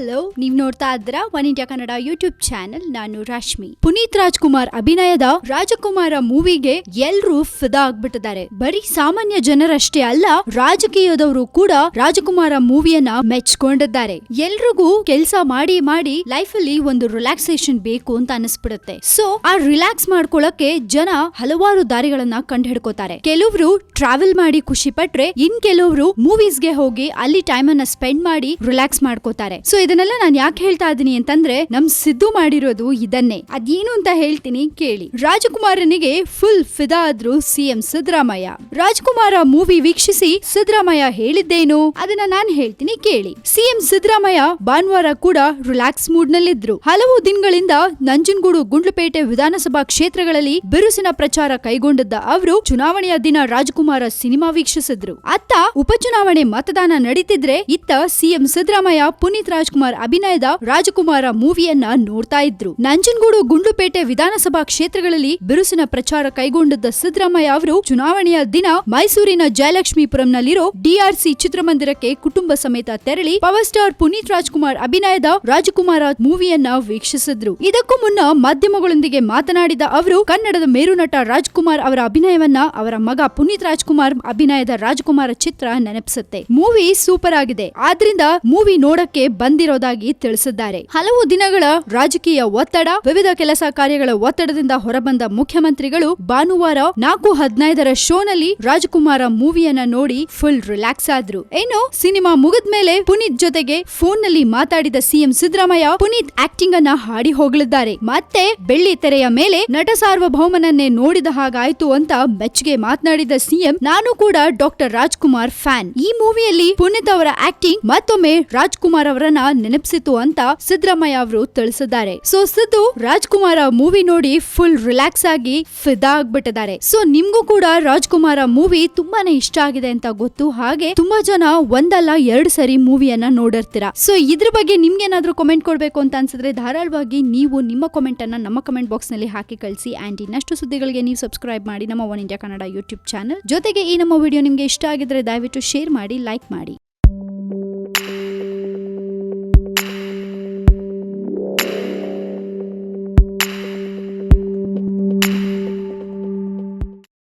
Hello, ನೀವ್ ನೋಡ್ತಾ ಇದ್ರ one India Kannada YouTube channel. ನಾನು ರಾಶ್ಮಿ. ಪುನೀತ್ ರಾಜ್ಕುಮಾರ್ ಅಭಿನಯದ ರಾಜಕುಮಾರ ಮೂವಿಗೆ ಎಲ್ರೂ ಫಿದಾ ಆಗ್ಬಿಟ್ಟಿದ್ದಾರೆ. ಬರೀ ಸಾಮಾನ್ಯ ಜನರಷ್ಟೇ ಅಲ್ಲ, ರಾಜಕೀಯದವರು ಕೂಡ ರಾಜಕುಮಾರ ಮೂವಿಯನ್ನ ಮೆಚ್ಕೊಂಡಿದ್ದಾರೆ. ಎಲ್ರಿಗೂ ಕೆಲಸ ಮಾಡಿ ಮಾಡಿ ಲೈಫ್ ಅಲ್ಲಿ ಒಂದು ರಿಲ್ಯಾಕ್ಸೇಷನ್ ಬೇಕು ಅಂತ ಅನಿಸ್ಬಿಡುತ್ತೆ. ಸೊ ಆ ರಿಲ್ಯಾಕ್ಸ್ ಮಾಡ್ಕೊಳಕ್ಕೆ ಜನ ಹಲವಾರು ದಾರಿಗಳನ್ನ ಕಂಡು ಹಿಡ್ಕೋತಾರೆ. ಕೆಲವರು ಟ್ರಾವೆಲ್ ಮಾಡಿ ಖುಷಿ ಪಟ್ರೆ, ಇನ್ ಕೆಲವರು ಮೂವೀಸ್ ಗೆ ಹೋಗಿ ಅಲ್ಲಿ ಟೈಮ್ ಅನ್ನ ಸ್ಪೆಂಡ್ ಮಾಡಿ ರಿಲ್ಯಾಕ್ಸ್ ಮಾಡ್ಕೋತಾರೆ. ಸೊ ಇದನ್ನೆಲ್ಲ ನಾನು ಯಾಕೆ ಹೇಳ್ತಾ ಇದೀನಿ ಅಂತಂದ್ರೆ, ನಮ್ ಸಿದ್ದು ಮಾಡಿರೋದು ಇದನ್ನೇ. ಅದೇನು ಅಂತ ಹೇಳ್ತೀನಿ ಕೇಳಿ. ರಾಜಕುಮಾರನಿಗೆ ಫುಲ್ ಫಿದಾ ಆದ್ರು ಸಿಎಂ ಸಿದ್ದರಾಮಯ್ಯ. ರಾಜಕುಮಾರ ಮೂವಿ ವೀಕ್ಷಿಸಿ ಸಿದ್ದರಾಮಯ್ಯ ಹೇಳಿದ್ದೇನು ಅದನ್ನ ನಾನು ಹೇಳ್ತೀನಿ ಕೇಳಿ. ಸಿಎಂ ಸಿದ್ದರಾಮಯ್ಯ ಭಾನುವಾರ ಕೂಡ ರಿಲ್ಯಾಕ್ಸ್ ಮೂಡ್ ನಲ್ಲಿದ್ರು. ಹಲವು ದಿನಗಳಿಂದ ನಂಜನಗೂಡು, ಗುಂಡ್ಲುಪೇಟೆ ವಿಧಾನಸಭಾ ಕ್ಷೇತ್ರಗಳಲ್ಲಿ ಬಿರುಸಿನ ಪ್ರಚಾರ ಕೈಗೊಂಡಿದ್ದ ಅವರು ಚುನಾವಣೆಯ ದಿನ ರಾಜಕುಮಾರ ಸಿನಿಮಾ ವೀಕ್ಷಿಸಿದ್ರು. ಅತ್ತ ಉಪಚುನಾವಣೆ ಮತದಾನ ನಡೀತಿದ್ರೆ, ಇತ್ತ ಸಿಎಂ ಸಿದ್ದರಾಮಯ್ಯ ಪುನೀತ್ ರಾಜ್ಕುಮಾರ್ ಅಭಿನಯದ ರಾಜಕುಮಾರ ಮೂವಿಯನ್ನ ನೋಡ್ತಾ ಇದ್ರು. ನಂಜನಗೂಡು, ಗುಂಡ್ಲುಪೇಟೆ ವಿಧಾನಸಭಾ ಕ್ಷೇತ್ರಗಳಲ್ಲಿ ಬಿರುಸಿನ ಪ್ರಚಾರ ಕೈಗೊಂಡಿದ್ದ ಸಿದ್ದರಾಮಯ್ಯ ಅವರು ಚುನಾವಣೆಯ ದಿನ ಮೈಸೂರಿನ ಜಯಲಕ್ಷ್ಮೀಪುರಂನಲ್ಲಿರೋ ಡಿಆರ್ಸಿ ಚಿತ್ರಮಂದಿರಕ್ಕೆ ಕುಟುಂಬ ಸಮೇತ ತೆರಳಿ ಪವರ್ ಸ್ಟಾರ್ ಪುನೀತ್ ರಾಜ್ಕುಮಾರ್ ಅಭಿನಯದ ರಾಜಕುಮಾರ ಮೂವಿಯನ್ನ ವೀಕ್ಷಿಸಿದ್ರು. ಇದಕ್ಕೂ ಮುನ್ನ ಮಾಧ್ಯಮಗಳೊಂದಿಗೆ ಮಾತನಾಡಿದ ಅವರು, ಕನ್ನಡದ ಮೇರುನಟ ರಾಜ್ಕುಮಾರ್ ಅವರ ಅಭಿನಯವನ್ನ ಅವರ ಮಗ ಪುನೀತ್ ರಾಜ್ಕುಮಾರ್ ಅಭಿನಯದ ರಾಜಕುಮಾರ ಚಿತ್ರ ನೆನಪಿಸುತ್ತೆ. ಮೂವಿ ಸೂಪರ್ ಆಗಿದೆ, ಆದ್ರಿಂದ ಮೂವಿ ನೋಡಕ್ಕೆ ಬಂದಿರೋದಾಗಿ ತಿಳಿಸಿದ್ದಾರೆ. ಹಲವು ದಿನಗಳ ರಾಜಕೀಯ ಒತ್ತಡ, ವಿವಿಧ ಕೆಲಸ ಕಾರ್ಯಗಳ ಒತ್ತಡದಿಂದ ಹೊರಬಂದ ಮುಖ್ಯಮಂತ್ರಿಗಳು ಭಾನುವಾರ 4:15 ಶೋನಲ್ಲಿ ರಾಜಕುಮಾರ ಮೂವಿಯನ್ನ ನೋಡಿ ಫುಲ್ ರಿಲ್ಯಾಕ್ಸ್ ಆದ್ರು. ಇನ್ನು ಸಿನಿಮಾ ಮುಗಿದ್ಮೇಲೆ ಪುನೀತ್ ಜೊತೆಗೆ ಫೋನ್ ನಲ್ಲಿ ಮಾತಾಡಿದ ಸಿಎಂ ಸಿದ್ದರಾಮಯ್ಯ ಪುನೀತ್ ಆಕ್ಟಿಂಗ್ ಅನ್ನ ಹಾಡಿ ಹೋಗಲಿದ್ದಾರೆ. ಮತ್ತೆ ಬೆಳ್ಳಿ ತೆರೆಯ ಮೇಲೆ ನಟ ಸಾರ್ವಭೌಮನನ್ನೇ ನೋಡಿದ ಹಾಗಾಯ್ತು ಅಂತ ಮೆಚ್ಚುಗೆ ಮಾತನಾಡಿದ ಸಿಎಂ, ನಾನು ಕೂಡ ಡಾಕ್ಟರ್ ರಾಜ್ಕುಮಾರ್ ಫ್ಯಾನ್. ಈ ಮೂವಿಯಲ್ಲಿ ಪುನೀತ್ ಅವರ ಆಕ್ಟಿಂಗ್ ಮತ್ತೊಮ್ಮೆ ರಾಜ್ಕುಮಾರ್ ಅವರನ್ನ ನೆನಪಿಸಿತು ಅಂತ ಸಿದ್ದರಾಮಯ್ಯ ಅವರು ತಿಳಿಸಿದ್ದಾರೆ. ಸೊ ಸಿದ್ದು ರಾಜ್ಕುಮಾರ ಮೂವಿ ನೋಡಿ ಫುಲ್ ರಿಲ್ಯಾಕ್ಸ್ ಆಗಿ ಫಿದಾ ಆಗ್ಬಿಟ್ಟಿದ್ದಾರೆ. ಸೊ ನಿಮ್ಗೂ ಕೂಡ ರಾಜ್ಕುಮಾರ ಮೂವಿ ತುಂಬಾನೇ ಇಷ್ಟ ಆಗಿದೆ ಅಂತ ಗೊತ್ತು. ಹಾಗೆ ತುಂಬಾ ಜನ ಒಂದಲ್ಲ 2 ಸರಿ ಮೂವಿಯನ್ನ ನೋಡಿರ್ತೀರಾ. ಸೊ ಇದ್ರ ಬಗ್ಗೆ ನಿಮ್ಗೇನಾದ್ರೂ ಕಾಮೆಂಟ್ ಕೊಡ್ಬೇಕು ಅಂತ ಅನ್ಸಿದ್ರೆ ಧಾರಾಳವಾಗಿ ನೀವು ನಿಮ್ಮ ಕಾಮೆಂಟ್ ಅನ್ನ ನಮ್ಮ ಕಮೆಂಟ್ ಬಾಕ್ಸ್ ನಲ್ಲಿ ಹಾಕಿ ಕಳಿಸಿ. ಅಂಡ್ ಇನ್ನಷ್ಟು ಸುದ್ದಿಗಳಿಗೆ ನೀವು ಸಬ್ಸ್ಕ್ರೈಬ್ ಮಾಡಿ ನಮ್ಮ one India Kannada YouTube channel. ಜೊತೆಗೆ ಈ ನಮ್ಮ ವಿಡಿಯೋ ನಿಮ್ಗೆ ಇಷ್ಟ ಆಗಿದ್ರೆ ದಯವಿಟ್ಟು ಶೇರ್ ಮಾಡಿ, ಲೈಕ್ ಮಾಡಿ.